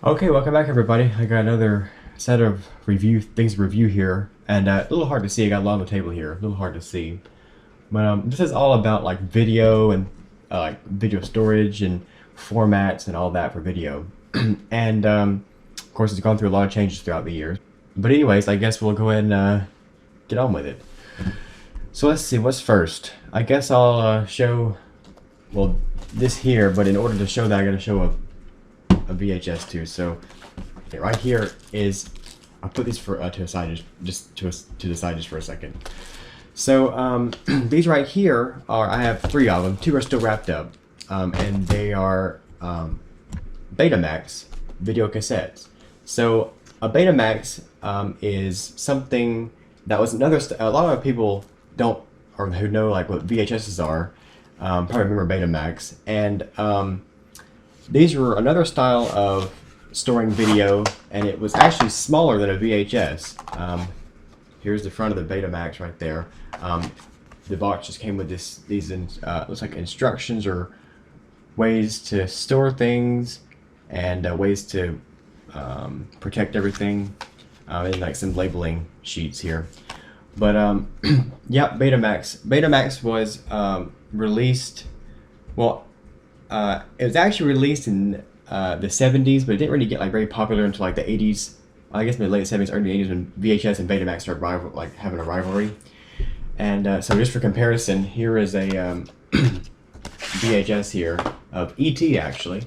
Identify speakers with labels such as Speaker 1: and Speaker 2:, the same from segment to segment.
Speaker 1: Okay, welcome back everybody. I got another set of things to review here, and a little hard to see. I got a lot on the table here, a little hard to see. But this is all about like video and like video storage and formats and all that for video. And of course, it's gone through a lot of changes throughout the years. But anyways, I guess we'll go ahead and get on with it. So let's see, what's first? I guess I'll show, well, this here, but in order to show that, I gotta show a VHS too. So okay, right here is, I'll put these for to the side, just to the side just for a second. So these right here are, I have 3 of them. 2 are still wrapped up, and they are Betamax video cassettes. So a Betamax is something that was a lot of people don't, or who know like what VHSs are, probably remember Betamax. And these were another style of storing video, and it was actually smaller than a VHS. Here's the front of the Betamax right there. The box just came with these looks like instructions or ways to store things and ways to protect everything, and like some labeling sheets here. But yeah, Betamax. Betamax was released, well, it was actually released in the 70s, but it didn't really get like very popular until like the 80s. I guess in the late 70s, early 80s, when VHS and Betamax started having a rivalry. And so just for comparison, here is a VHS here of ET actually.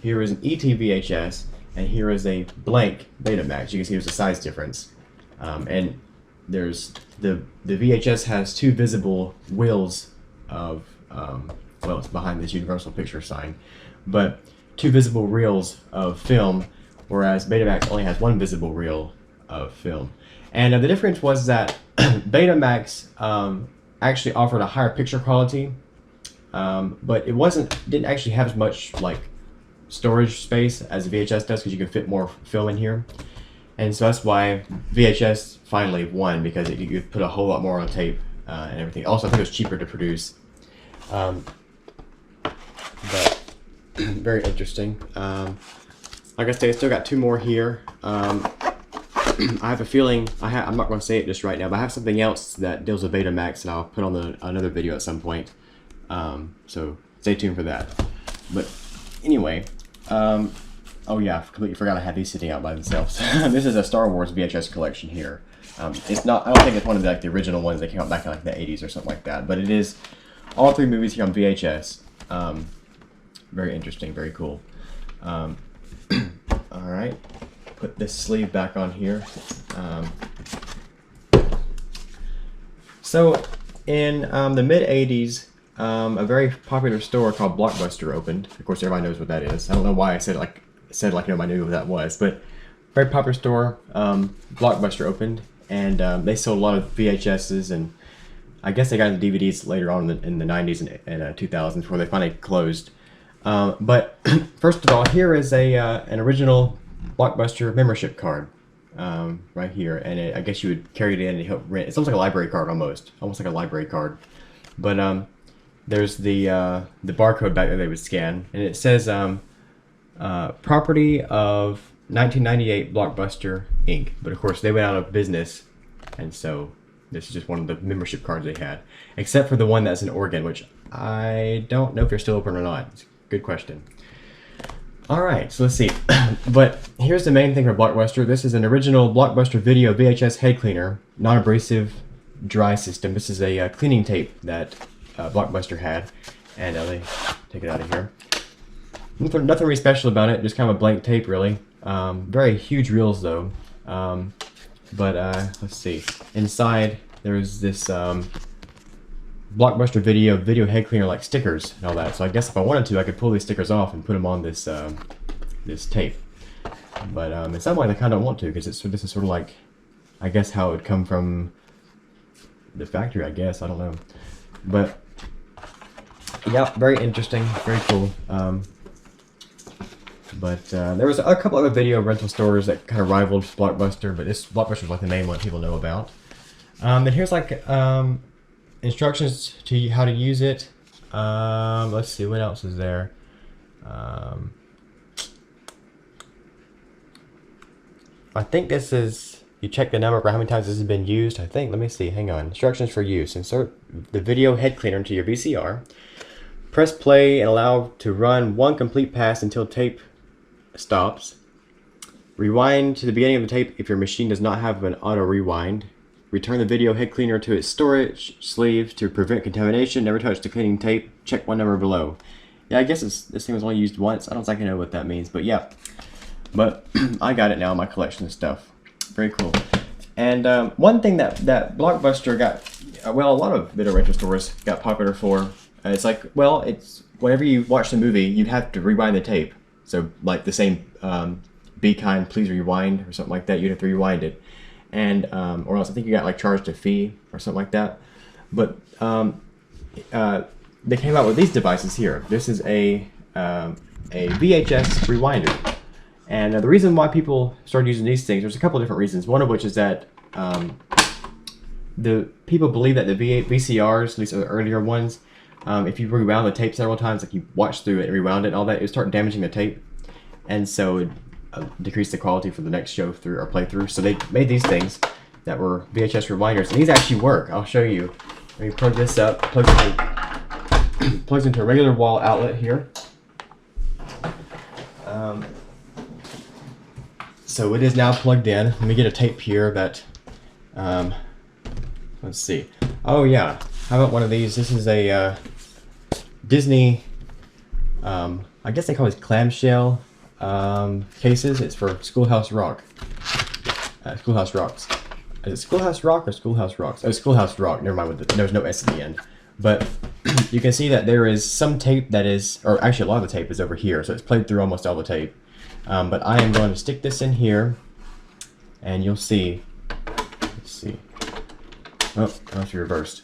Speaker 1: Here is an ET VHS, and here is a blank Betamax. You can see there's a size difference. And there's the VHS has 2 visible wheels of well, it's behind this Universal Picture sign, but 2 visible reels of film, whereas Betamax only has 1 visible reel of film. And the difference was that Betamax actually offered a higher picture quality, but it didn't actually have as much like storage space as VHS does, because you can fit more film in here. And so that's why VHS finally won, because you could put a whole lot more on tape and everything. Also, I think it was cheaper to produce. But very interesting. Like I say, I still got 2 more here. I have a feeling, I'm not going to say it just right now, but I have something else that deals with Betamax that I'll put on another video at some point. So stay tuned for that. But anyway, oh yeah, I completely forgot I had these sitting out by themselves. This is a Star Wars VHS collection here. It's not, I don't think it's one of the original ones that came out back in like the 80s or something like that, but it is all 3 movies here on VHS. Very interesting, very cool. Alright, put this sleeve back on here. So in the mid-80s, a very popular store called BlockBuster opened. Of course, everybody knows what that is. I don't know why I said like nobody knew what that was, but very popular store. BlockBuster opened, and they sold a lot of VHSs, and I guess they got into DVDs later on in the 90s and 2000s, where they finally closed. But first of all, here is an original BlockBuster membership card right here, and I guess you would carry it in and help rent. It's almost like a library card, almost like a library card. But there's the barcode back there they would scan, and it says property of 1998 BlockBuster Inc. But of course, they went out of business, and so this is just one of the membership cards they had, except for the one that's in Oregon, which I don't know if they're still open or not. It's a good question. Alright, so let's see. But here's the main thing for BlockBuster. This is an original BlockBuster video VHS head cleaner, non-abrasive dry system. This is a cleaning tape that BlockBuster had, and let me take it out of here. Nothing really special about it, just kind of a blank tape really. Very huge reels though. But let's see. Inside there's this BlockBuster video head cleaner, like stickers and all that. So I guess if I wanted to, I could pull these stickers off and put them on this this tape. But in some way I kind of don't want to, because this is sort of like, I guess, how it would come from the factory, I guess. I don't know. But yeah, very interesting, very cool. But there was a couple other video rental stores that kind of rivaled BlockBuster, but this BlockBuster was like the main one people know about. And here's like instructions to how to use it. Let's see, what else is there? I think this is, you check the number for how many times this has been used. I think, let me see, hang on. Instructions for use. Insert the video head cleaner into your VCR. Press play and allow to run one complete pass until tape stops. Rewind to the beginning of the tape if your machine does not have an auto rewind. Return the video head cleaner to its storage sleeve to prevent contamination. Never touch the cleaning tape. Check one number below. Yeah, I guess this thing was only used once. I don't exactly know what that means, but yeah. But I got it now in my collection of stuff. Very cool. And one thing that BlockBuster got, well, a lot of video rental stores got popular for, it's like, well, it's whenever you watch the movie, you have to rewind the tape. So like the same Be Kind, Please Rewind or something like that, you'd have to rewind it. And or else I think you got like charged a fee or something like that. But they came out with these devices here. This is a VHS rewinder. And the reason why people started using these things, there's a couple of different reasons. One of which is that the people believe that the VCRs, at least the earlier ones, if you rewound the tape several times, like you watched through it and rewound it and all that, it would start damaging the tape. And so it decreased the quality for the next show through or playthrough. So they made these things that were VHS rewinders. And these actually work. I'll show you. Let me plug this up. Plugs into a regular wall outlet here. So it is now plugged in. Let me get a tape here that, let's see. Oh yeah, how about one of these? This is a Disney, I guess they call it clamshell cases. It's for Schoolhouse Rock. Schoolhouse Rocks. Is it Schoolhouse Rock or Schoolhouse Rocks? Oh, Schoolhouse Rock. Never mind. There's no S at the end. But you can see that there is some tape that is, or actually a lot of the tape is over here. So it's played through almost all the tape. But I am going to stick this in here, and you'll see. Let's see. Oh, that's reversed.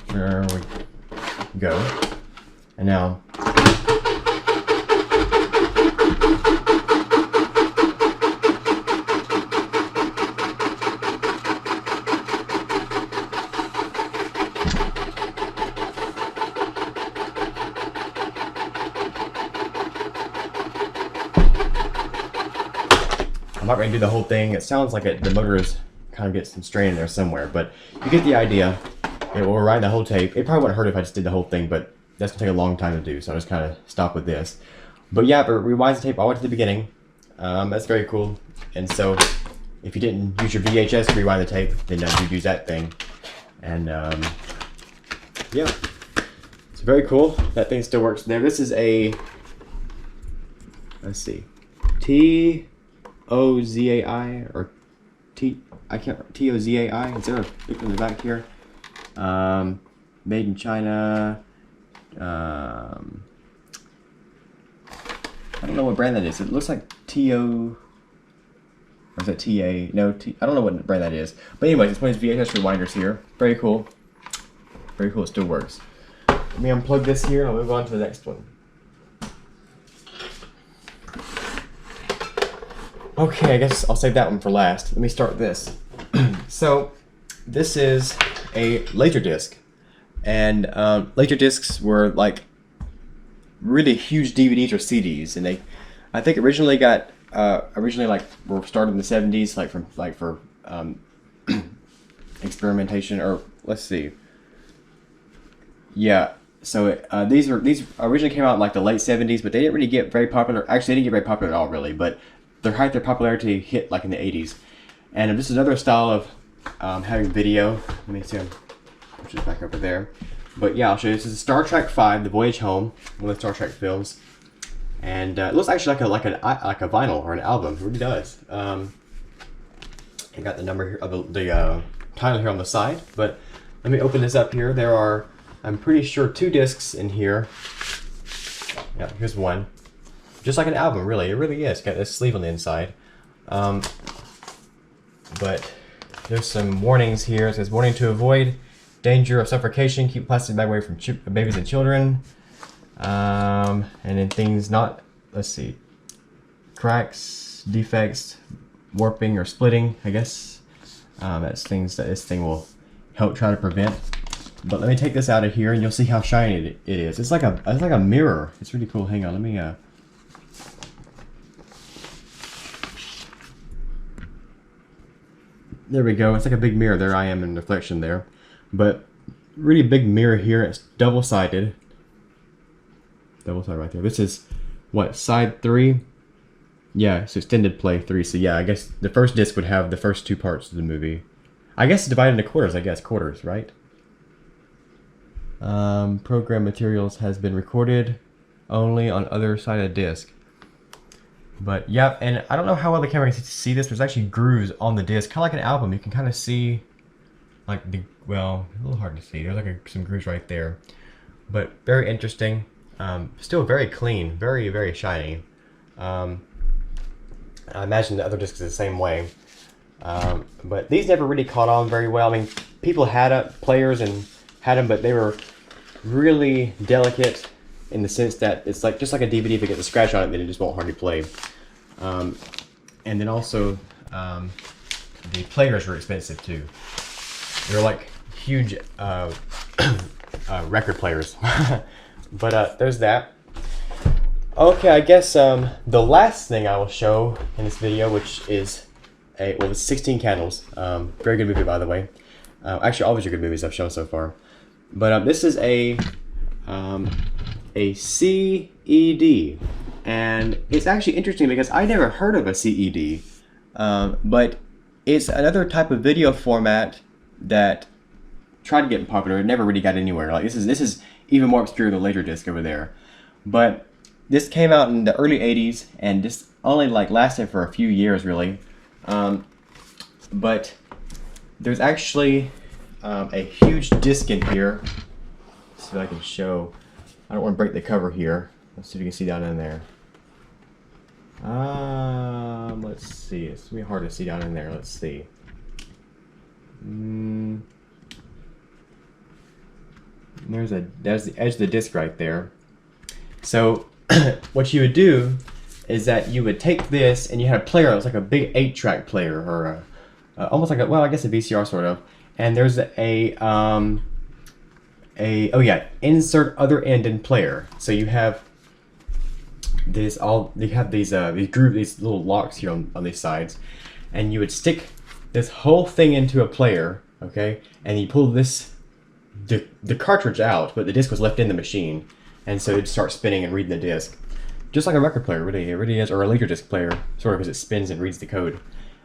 Speaker 1: There we go. And now. I'm not going to do the whole thing. It sounds like the motor is kind of gets some strain in there somewhere, but you get the idea. It will rewind the whole tape. It probably wouldn't hurt if I just did the whole thing, but that's going to take a long time to do, so I'll just kind of stop with this. But yeah, it rewinds the tape all the way to the beginning. That's very cool. And so if you didn't use your VHS to rewind the tape, then you'd use that thing. And yeah, it's very cool. That thing still works there. This is a, let's see, T-O-Z-A-I or T-O-Z-A-I. Is there a picture in the back here? Made in China. I don't know what brand that is. It looks like T-O, or is that T-A? No, I don't know what brand that is. But anyways, it's one of these VHS rewinders here. Very cool. Very cool. It still works. Let me unplug this here and I'll move on to the next one. Okay, I guess I'll save that one for last. Let me start this. So, this is a Laserdisc. And Laserdiscs were like really huge DVDs or CDs, and I think originally got were started in the 70s, for experimentation, or let's see. Yeah, so these originally came out in like the late 70s, but they didn't really get very popular. Actually, they didn't get very popular at all, really. But their popularity hit like in the 80s. And this is another style of having video. Let me see. Push it back over there. But yeah, I'll show you. This is Star Trek V: The Voyage Home, one of the Star Trek films, and it looks actually like a vinyl or an album. It really does. I got the number here, the title here on the side. But let me open this up here. There are, I'm pretty sure, 2 discs in here. Yeah, here's one. Just like an album, really. It really is. Got this sleeve on the inside. But there's some warnings here. It says, warning to avoid danger of suffocation. Keep plastic bag away from babies and children. And then things not, let's see, cracks, defects, warping or splitting, I guess. That's things that this thing will help try to prevent. But let me take this out of here and you'll see how shiny it is. It's like a mirror. It's really cool. Hang on, let me There we go. It's like a big mirror. There I am in reflection there. But really big mirror here. It's double-sided. Double-sided right there. This is, what, side 3? Yeah, it's extended play 3. So yeah, I guess the first disc would have the first 2 parts of the movie. I guess it's divided into quarters, quarters, right? Program materials has been recorded only on other side of disc. But yeah, and I don't know how well the camera can see this. There's actually grooves on the disc, kind of like an album. You can kind of see, like well, a little hard to see. There's like some grooves right there, but very interesting. Still very clean, very, very shiny. I imagine the other discs are the same way. But these never really caught on very well. I mean, people had players and had them, but they were really delicate in the sense that it's like just like a DVD. If it gets a scratch on it, then it just won't hardly play. And then also, the players were expensive too. They were like huge record players. But there's that. Okay, I guess the last thing I will show in this video, which is it's 16 Candles. Very good movie, by the way. Actually, all these are good movies I've shown so far. But this is a CED, and it's actually interesting because I never heard of a CED, but it's another type of video format that tried to get popular. It never really got anywhere. Like this is even more obscure than Laserdisc over there. But this came out in the early 80s, and this only like lasted for a few years really. But there's actually a huge disc in here. Let's see if I can show. I don't want to break the cover here. Let's see if you can see down in there. Let's see. It's really hard to see down in there. Let's see. There's the edge of the disc right there. So what you would do is that you would take this and you had a player. It was like a big 8-track player, or almost like I guess a VCR sort of. And there's insert other end in player. So you have these little locks here on these sides, and you would stick this whole thing into a player, okay? And you pull the cartridge out, but the disc was left in the machine, and so it'd start spinning and reading the disc, just like a record player, it really is, or a Laserdisc player, sort of, because it spins and reads the code.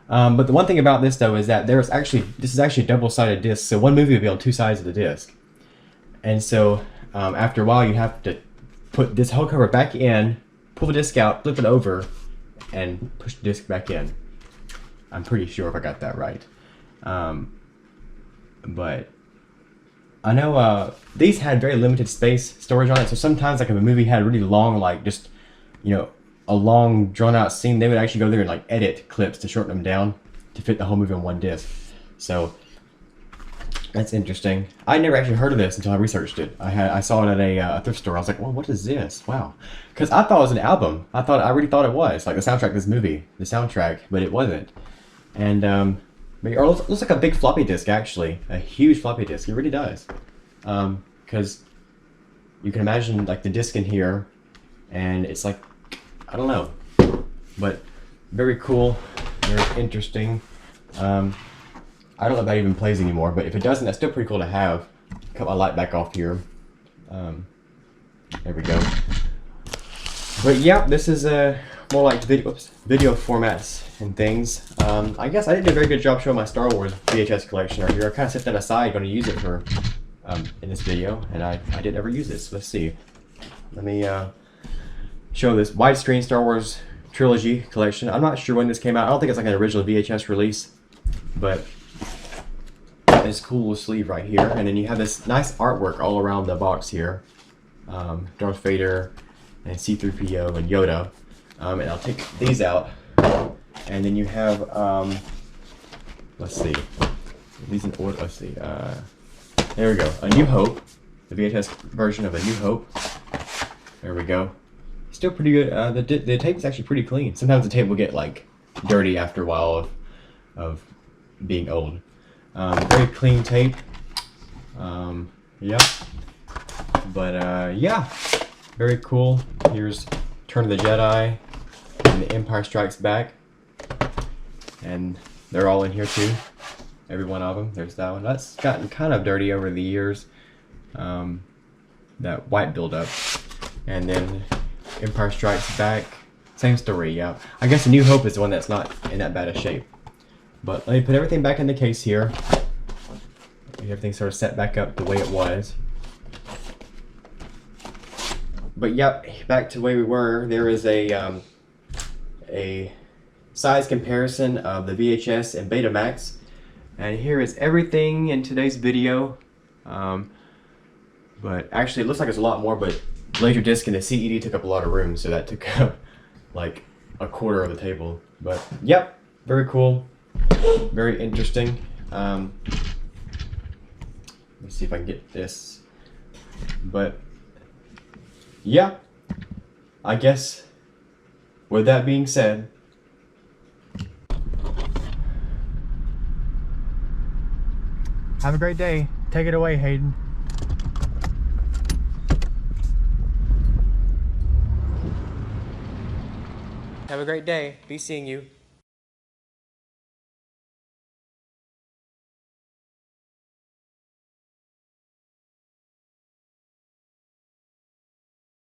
Speaker 1: But the one thing about this though is that this is actually a double-sided disc, so one movie would be on 2 sides of the disc. And so after a while you have to put this whole cover back in, pull the disc out, flip it over, and push the disc back in. I'm pretty sure if I got that right. But I know these had very limited space storage on it, so sometimes like if a movie had really long, like just, you know, a long drawn out scene, they would actually go there and like edit clips to shorten them down to fit the whole movie on one disc. So that's interesting. I never actually heard of this until I researched it. I saw it at a thrift store. I was like, well, what is this? Wow. Because I thought it was an album. I really thought it was like the soundtrack of this movie, the soundtrack, but it wasn't. And it looks like a big floppy disk, actually, a huge floppy disk. It really does. Because you can imagine like the disc in here, and it's like, I don't know, but very cool, very interesting. I don't know if that even plays anymore, but if it doesn't, that's still pretty cool to have. Cut my light back off here. There we go. But yeah, this is more like video formats and things. I guess I didn't do a very good job showing my Star Wars VHS collection right here. I kind of set that aside, going to use it for in this video, and I didn't ever use this. Let's see. Let me show this widescreen Star Wars Trilogy collection. I'm not sure when this came out. I don't think it's like an original VHS release, but this cool sleeve right here, and then you have this nice artwork all around the box here. Darth Vader and C3PO and Yoda. And I'll take these out, and then you have let's see, these in order. Let's see. There we go. A New Hope, the VHS version of A New Hope. There we go. Still pretty good. The tape is actually pretty clean. Sometimes the tape will get like dirty after a while of being old. Very clean tape. Yeah. But yeah, very cool. Here's Turn of the Jedi and The Empire Strikes Back, and they're all in here too. every one of them. There's that one. That's gotten kind of dirty over the years. That white buildup. And then Empire Strikes Back. Same story, yeah. I guess A New Hope is the one that's not in that bad a shape. But let me put everything back in the case here. Everything sort of set back up the way it was. But yep, back to the way we were. There is a size comparison of the VHS and Betamax. And here is everything in today's video. But actually it looks like it's a lot more, but Laserdisc and the CED took up a lot of room, so that took up like a quarter of the table. But yep, very cool, very interesting. Let's see if I can get this. But yeah, I guess with that being said, have a great day. Take it away, Hayden. Have a great day. Be seeing you.